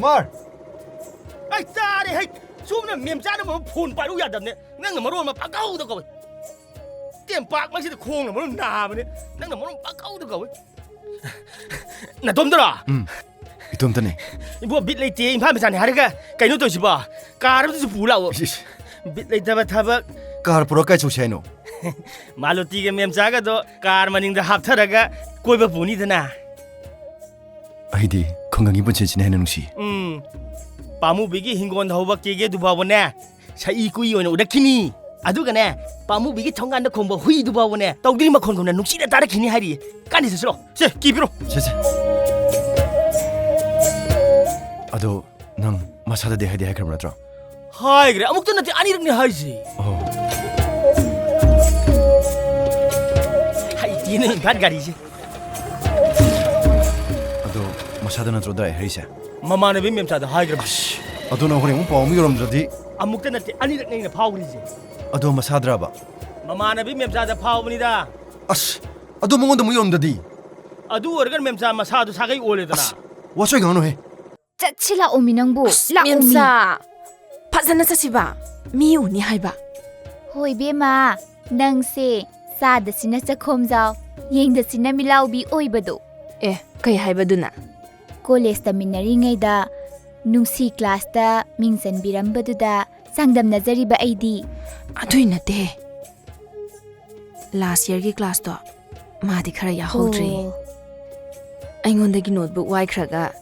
Amar! Ay, sorry, hey! Sumna memchana mo phone paru yadam ne. Nang maron ma pagau da ko. Tiam pak ma si khong na maron na ma ne. Nang maron pagau da ko. Na tom dara. Itom tane. Ibo bit lei te imphal machani haraga. Kaino to siba. Kar du pu lao. Bit lei ta thaba. Car pura kai chusai no. Maluti ge memcha ga do car maning da hap tharaga koi ba puni dana. Aidi kongangi bunche chine hena nungsi. Pamu bigi hingon hauba kege dubawo ne. Sai kui oina udakini. Aduga ne. Pamu bigi thongan da khomba hui dubawo ne. Tawdri ma khon khona nuksi da tara khini hari. Kani se sro. Se kibiro. Se. Ado nang masada de hadi hakram natro. Hai gre amuk to nati ani rak ne hai si. Oh. Hai tine bad gari si. Ado masada natro da herisa. Mama ne bim memcha da hai gre. Ado na hore mu paw mi rom jodi. Amuk to nati ani rak ne phau gri si. Ado masadra ba. Mama ne bim memcha da phau bani da. As. Ado mongon da mu yom dadi. Adu organ memcha masa du sagai ole da. Wasoi gano he. Chila umi nangbu. La umi. Memsa. Phazana chasiba. Mi uni haiba. Hoi bema. Nang se sa da sina chakhom jaw. Yeng da sina milau bi oiba do. Kai haiba duna. College ta minari ngai da nungsi class ta mingsan biramba du da sangdam nazari ba aidi. Adui nate. Last year ki class to ma di khara ya hodri. Aingonda ki notebook wai khraga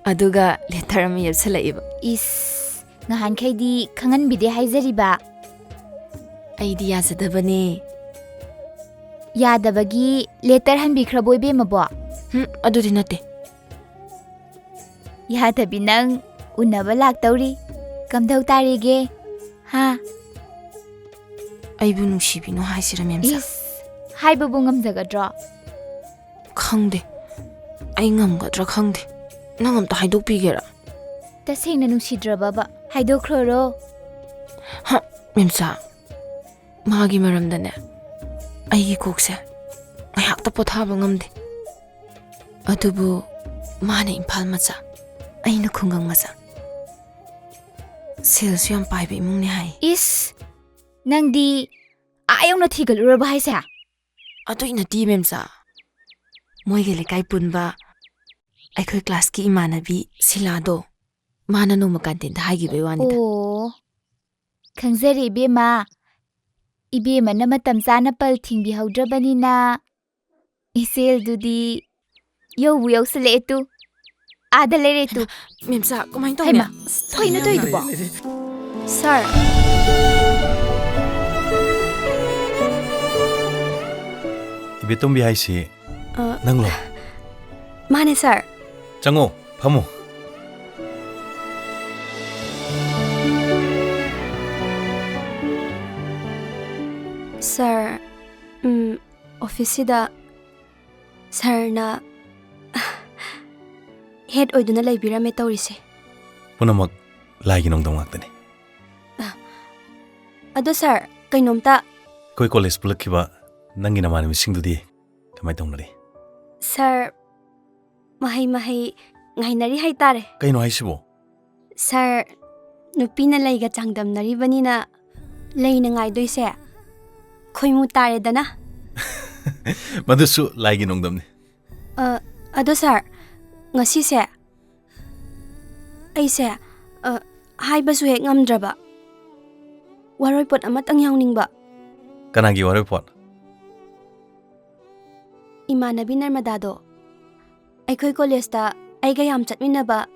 aduga letter am yepsalaiba. Is ngahan khaidi khangan bide haizari ba. Idea zadabane. Yadabagi letter han bikhraboy be mabo. Adudi nate. Yadabi nang unaba laktawri. Kamdau tarige. Ha. Aibu nungsibino haisira memsa. Is haibabu ngamjagadro. Khangde. Ai ngamgadra khangde. Nangam ta haidok pigera. Tasengna nungsidraba ba haidokhroro. Ha, memsa. Magi maramdane. Aigi kokse. Ngayakta pothaba ngamde. Adubu mane imphal macha. Aina khungang macha. Sales yam paibe imung ne hai. Is nangdi ayong na thigal uraba haisa. Ado ina ti memsa. Moige lekai punba. Aikoi class ki imanabi silado. Mana no makantin da haigi be wanida. Oh. Khangzari bema. Ibema na matam chana pal thingbi haudrabani na. Isel dudi yobu yausale tu. Ada lere tu. Memsa kumain tong Haima. Koi na toy dubo. Sir. Ibetom bi haisi. Nanglo. Mane sir. Chango, phamo. Sir, office da sir na head oiduna laibirame tawrise. Punamak lagi nong dongak tani. Ado sir, kainomta. Koi college pulakhiba nangi namani misingdudi kamai tongnari. Sir, mahay ngahinari hay tare. Kaino haisibo? Sir, nupi na layga changdam naribani na lay na ngay doy se. Koy mo tare da na. Madusu lagi nong damni. Ado sir, ngasi se. Ay se, hay ba suhe ngamdraba. Waroy pot amat ang yawning ba? Kanagi waroy pot? Imanabi narmadado. Ay koy kolesta ay gayam chatmin na ba?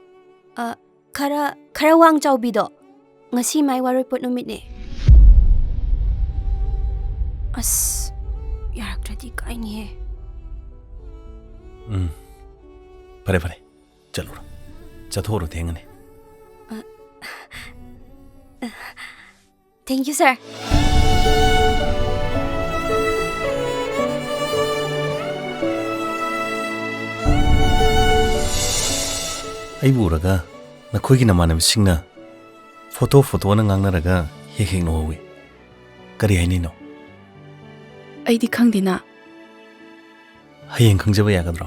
Kara wang chawbido. Ngasi may waroy pot numit ni. As yarak tradi kain he. Pare. Chalo. Chathoro thengane. Thank you, sir. Aiburaga nakhoi namana singna photo na ngangnaraga hek no wi kari haini no Aidi khangdina hayeng khangjaba yagadro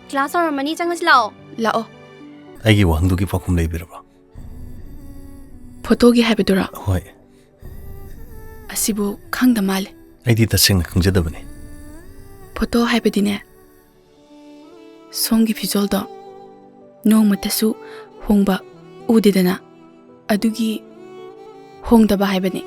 class or mani changas lao ꯑꯩꯒꯤ ꯋꯥꯍꯪꯗꯨꯒꯤ ꯄꯥꯎꯈꯨꯝ ꯂꯩꯕꯤꯔꯕ꯭ꯔꯥ? ꯐꯣꯇꯣꯒꯤ ꯍꯥꯏꯕꯗꯨꯔꯥ? ꯍꯣꯏ. ꯑꯁꯤꯕꯨ ꯈꯪꯗ ꯃꯥꯜꯂꯦ. ꯑꯩꯗꯤ ꯇꯁꯦꯡꯅ ꯈꯪꯖꯗꯕꯅꯤ. Photo ꯍꯥꯏꯕꯗꯤꯅꯦ, ꯁꯣꯝꯒꯤ ꯐꯤꯖꯣꯜꯗꯣ ꯅꯣꯡꯃꯇꯁꯨ ꯍꯣꯡꯕ ꯎꯗꯦꯗꯅ, ꯑꯗꯨꯒꯤ ꯍꯣꯡꯗꯕ ꯍꯥꯏꯕꯅꯤ.